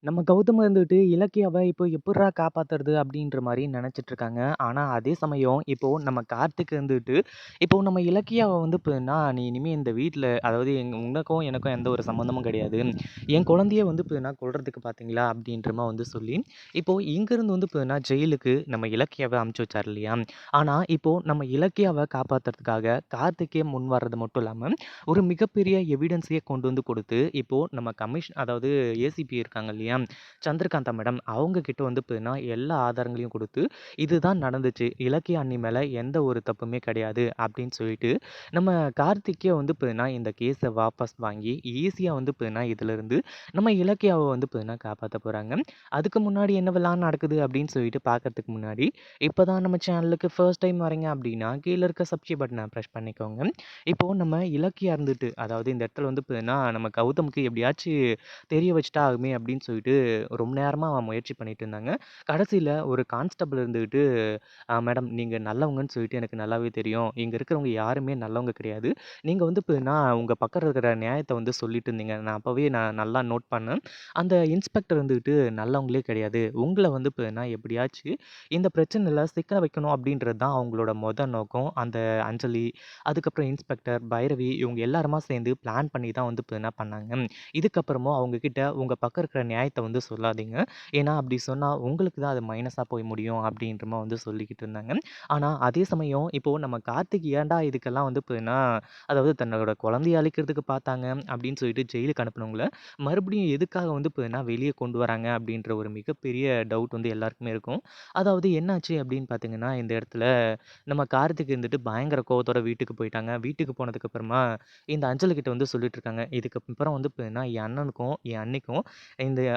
நம்ம கௌதம் இருந்துட்டு இலக்கியாவ இப்போ எப்புட்றா காப்பாத்துறது அப்படின்ற மாரி நெனச்சிட்டு இருக்காங்க. ஆனா, அதே சமயம் இப்போ நம்ம கார்த்திக் இருந்துட்டு, இப்போ நம்ம இலக்கியாவ வந்து இப்பன்னா, "நீ இனிமே இந்த வீட்ல அதாவது உனக்கும் எனக்கும் எந்த ஒரு சம்மந்தமும் கிடையாது. என் குழந்தைய வந்து இப்பன்னா கொல்றதுக்கு பார்த்தீங்களா?" அப்படின்ற மாரி வந்து சொல்லி, இப்போ இங்கேருந்து வந்து இப்பன்னா ஜெயிலுக்கு நம்ம இலக்கியாவ அனுப்பிச்சு வச்சாரு இல்லையா? ஆனா, இப்போ நம்ம இலக்கியாவ காப்பாத்துறதுக்காக கார்த்திக்கே முன் வர்றது மட்டும் இல்லாம, ஒரு மிகப்பெரிய எவிடன்ஸையே கொண்டு வந்து கொடுத்து, இப்போ நம்ம அதாவது ஏசிபி இருக்காங்க இல்லையா? சந்திரகாந்தா மேடம் அவங்க கிட்ட வந்து பார்த்தீங்கன்னா, எல்லா ஆதாரங்களையும் குடுத்து, இதுதான் நடந்துச்சு. இலக்கிய அண்ணி மேல எந்த ஒரு தப்புமே கிடையாது அப்படின்னு சொல்லிட்டு, நம்ம கார்த்திக்கே வந்து பார்த்தீங்கன்னா, இந்த கேஸ வாபஸ் வாங்கி ஈஸியா வந்து பார்த்தீங்கன்னா, இதிலிருந்து நம்ம இலக்கியாவ வந்து பார்த்தீங்கன்னா, காப்பாத்த போறாங்க. அதுக்கு முன்னாடி என்னவெல்லாம் நடக்குது அப்படின்னு சொல்லிட்டு பார்க்கறதுக்கு முன்னாடி, இப்ப தான் நம்ம சேனலுக்கு ஃபர்ஸ்ட் டைம் வரீங்க அப்படின்னா, கீழ இருக்க சப்ஸ்கிரைப் பட்டன பிரஸ் பண்ணிக்கோங்க. இப்போ நம்ம இலக்கியா இருந்துட்டு, அதாவது இந்த இடத்துல வந்து பார்த்தீங்கன்னா, நம்ம கௌதம்க்கு எப்படியாச்சு தெரிய வச்சுட்டா ஆகுமே அப்படின்னு சொல்லிட்டு ரொம்ப நேரமா முயற்சி பண்ணிட்டு இருந்தாங்க. கடைசியில ஒரு கான்ஸ்டபிள் இருந்துகிட்டு, மேடம் நீங்க நல்லவங்கன்னு சொல்லிட்டு எனக்கு நல்லாவே தெரியும். இங்க இருக்கிறவங்க யாருமே நல்லவங்க கிடையாது. நீங்க வந்து இப்ப உங்க பக்கம் இருக்கிற நியாயத்த வந்து சொல்லிட்டு இருந்தீங்க. நான் அப்பவே நல்லா நோட் பண்ணேன். அந்த இன்ஸ்பெக்டர் வந்துகிட்டு நல்லவங்களே கிடையாது. உங்கள வந்து இப்ப எப்படியாச்சு இந்த பிரச்சனையில சிக்க வைக்கணும் அப்படின்றது தான் அவங்களோட நோக்கம். அந்த அஞ்சலி, அதுக்கப்புறம் இன்ஸ்பெக்டர், பைரவி இவங்க எல்லாருமா சேர்ந்து பிளான் பண்ணி தான் வந்து இப்ப என்ன பண்ணாங்க. இதுக்கப்புறமும் அவங்க கிட்ட உங்க பக்கம் இருக்கிற நியாயத்த வந்து சொல்லாதீங்க. ஏன்னா அப்படி சொன்னா உங்களுக்கு தான் அது மைனஸா போய் முடியும் அப்படின்ற மாரி வந்து சொல்லிக்கிட்டு இருந்தாங்க. ஆனா அதே சமயம் இப்போ நம்ம கார்த்திக் ஏன்டா இதுக்கெல்லாம் வந்து இப்பன்னா அதாவது தன்னோட குழந்தைய அழிக்கிறதுக்கு பார்த்தாங்க அப்படின்னு சொல்லிட்டு ஜெயிலுக்கு அனுப்புனவங்கள மறுபடியும் எதுக்காக வந்து இப்பன்னா வெளிய கொண்டு வராங்க அப்படின்ற ஒரு மிகப்பெரிய டவுட் வந்து எல்லாருக்குமே இருக்கும். அதாவது என்னாச்சு அப்படின்னு பார்த்தீங்கன்னா, இந்த இடத்துல நம்ம கார்த்திக் இருந்துட்டு பயங்கர கோவத்தோட வீட்டுக்கு போயிட்டாங்க. வீட்டுக்கு போனதுக்கு அப்புறமா இந்த அஞ்சலி கிட்ட வந்து சொல்லிட்டு இருக்காங்க. இதுக்கு அப்புறம் வந்து பார்த்தீங்கன்னா, என் அண்ணனுக்கும், என் அண்ணிக்கும்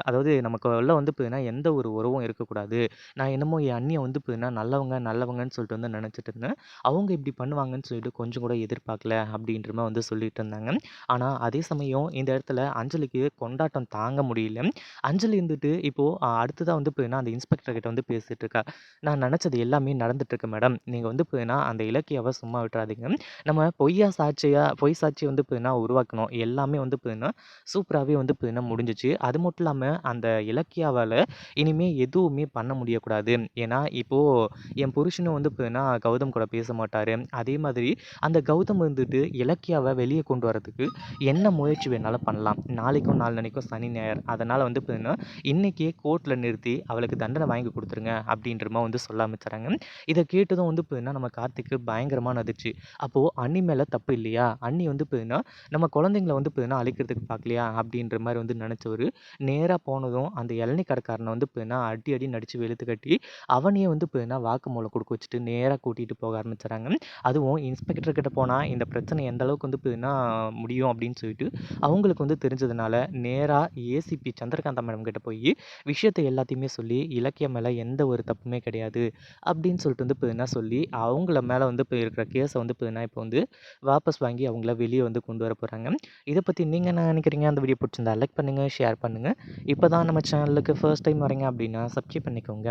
அதாவது நமக்குள்ள வந்து பார்த்தீங்கன்னா, எந்த ஒரு உறவும் இருக்கக்கூடாது. நான் என்னமோ என் அண்ணிய வந்து பார்த்தீங்கன்னா, நல்லவங்க, நல்லவங்கன்னு சொல்லிட்டு வந்து நெனச்சுட்டு இருந்தேன். அவங்க இப்படி பண்ணுவாங்கன்னு சொல்லிட்டு கொஞ்சம் கூட எதிர்பார்க்கல அப்படின்ற மாரி வந்து சொல்லிட்டு இருந்தாங்க. ஆனா, அதே சமயம் இந்த இடத்துல அஞ்சலிக்கு கொண்டாட்டம் தாங்க முடியல. அஞ்சலி இருந்துட்டு இப்போ அடுத்ததா வந்து பார்த்தீங்கன்னா, அந்த இன்ஸ்பெக்டர் கிட்ட வந்து பேசிட்டு இருக்கா. நான் நெனச்சது எல்லாமே நடந்துட்டு இருக்கு மேடம். நீங்க வந்து பார்த்தீங்கன்னா, அந்த இலக்கியாவ சும்மா விட்டுறாதீங்க. நம்ம பொய் சாட்சிய வந்து பார்த்தீங்கன்னா உருவாக்கணும். எல்லாமே வந்து பார்த்தீங்கன்னா, சூப்பராவே வந்து பார்த்தீங்கன்னா முடிஞ்சுச்சு. அது மட்டும் இல்லாம அந்த இலக்கியாவால இனிமே எதுவுமே பண்ண முடியக்கூடாது. ஏன்னா, இப்போ என் புருஷனும் வந்து பார்த்தீங்கன்னா, கௌதம் கூட பேச மாட்டாரு. அதே மாதிரி அந்த கௌதம் வந்துட்டு இலக்கியாவ வெளிய கொண்டு வரதுக்கு என்ன முயற்சி வேணாலும் பண்ணலாம். நாளைக்கும் நாளான்னைக்கும் சனி, ஞாயிறு. அதனால வந்து பார்த்தீங்கன்னா, இன்னைக்கே கோர்ட்ல நிறுத்தி அவளுக்கு தண்டனை வாங்கி குடுத்துருங்க அப்படின்ற மாரி வந்து சொல்ல ஆரம்பிச்சுறாங்க. இத கேட்டதும் வந்து பார்த்தீங்கன்னா, நம்ம கார்த்திக்கு பயங்கரமான அதிர்ச்சி. அப்போ அண்ணி மேல தப்பு இல்லையா? அண்ணி வந்து பார்த்தீங்கன்னா, நம்ம குழந்தைங்கள வந்து பார்த்தீங்கன்னா அழிக்கிறதுக்கு பார்க்கலையா? அப்படின்ற மாரி வந்து நெனச்சவரு, நேரா போனதும் அந்த இளநீ கடைக்காரன வந்து பார்த்தீங்கன்னா, அடி அடின்னு அடிச்சு வெளுத்து கட்டி, அவனையே வந்து பார்த்தீங்கன்னா வாக்குமூலம் குடுக்க வச்சுட்டு நேரா கூட்டிட்டு போக ஆரம்பிச்சுறாங்க. அதுவும் இன்ஸ்பெக்டர் கிட்ட போனா இந்த பிரச்சனை எந்த அளவுக்கு வந்து பார்த்தீங்கன்னா முடியும் அப்படின்னு சொல்லிட்டு அவங்களுக்கு வந்து தெரிஞ்சதுனால, நேரா ஏசிபி சந்திரகாந்தா மேடம் கிட்ட போயி விஷயத்த எல்லாத்தையுமே சொல்லி, இலக்கியம் மேல எந்த ஒரு தப்புமே கிடையாது. அப்படின்னு சொல்லிட்டு வந்து பார்த்தீங்கன்னா சொல்லி, அவங்கள மேல வந்து இப்ப இருக்கிற கேஸ வந்து பார்த்தீங்கன்னா, இப்போ வந்து வாபஸ் வாங்கி அவங்கள வெளிய வந்து கொண்டு வர போறாங்க. இத பத்தி நீங்க என்ன நினைக்கிறீங்க? அந்த வீடியோ புடிச்சிருந்தா லைக் பண்ணுங்க, ஷேர் பண்ணுங்க. இப்ப தான் நம்ம சேனலுக்கு ஃபர்ஸ்ட் டைம் வரீங்க அப்படின்னா சப்ஸ்கிரைப் பண்ணிக்கோங்க.